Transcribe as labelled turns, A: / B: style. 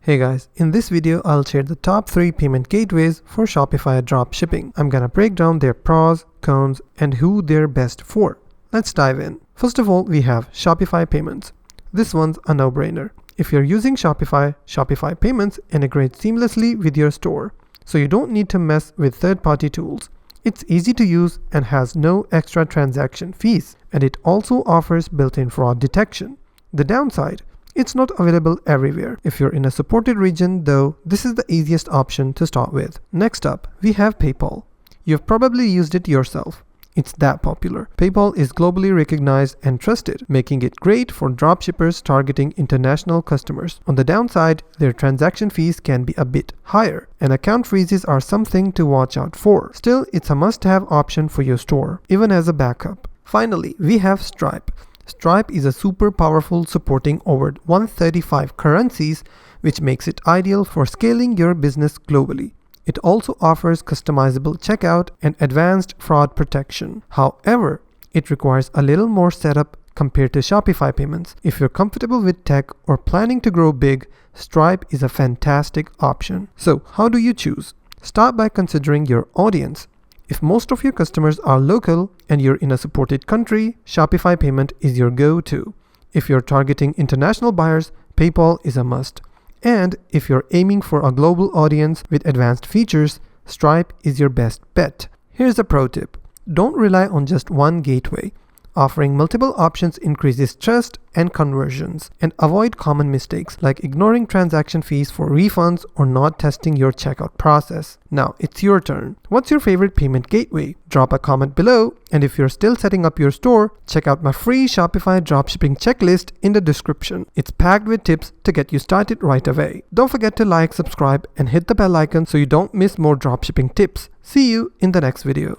A: Hey guys, in this video I'll share the top 3 payment gateways for Shopify dropshipping. I'm gonna break down their pros, cons, and who they're best for. Let's dive in. First of all, we have Shopify payments. This one's a no-brainer. If you're using Shopify, Shopify payments integrate seamlessly with your store, so you don't need to mess with third-party tools. It's easy to use and has no extra transaction fees, and it also offers built-in fraud detection. The downside: it's not available everywhere. If you're in a supported region though, this is the easiest option to start with. Next up, we have PayPal. You've probably used it yourself. It's that popular. PayPal is globally recognized and trusted, making it great for dropshippers targeting international customers. On the downside, their transaction fees can be a bit higher, and account freezes are something to watch out for. Still, it's a must-have option for your store, even as a backup. Finally, we have Stripe. Stripe is a super powerful, supporting over 135 currencies, which makes it ideal for scaling your business globally. It also offers customizable checkout and advanced fraud protection. However, it requires a little more setup compared to Shopify payments. If you're comfortable with tech or planning to grow big, Stripe is a fantastic option. So, how do you choose? Start by considering your audience. If most of your customers are local and you're in a supported country, Shopify payment is your go-to. If you're targeting international buyers, PayPal is a must. And if you're aiming for a global audience with advanced features, Stripe is your best bet. Here's a pro tip: don't rely on just one gateway. Offering multiple options increases trust and conversions, and avoid common mistakes like ignoring transaction fees for refunds or not testing your checkout process. Now it's your turn. What's your favorite payment gateway? Drop a comment below, and if you're still setting up your store, check out my free Shopify dropshipping checklist in the description. It's packed with tips to get you started right away. Don't forget to like, subscribe, and hit the bell icon so you don't miss more dropshipping tips. See you in the next video.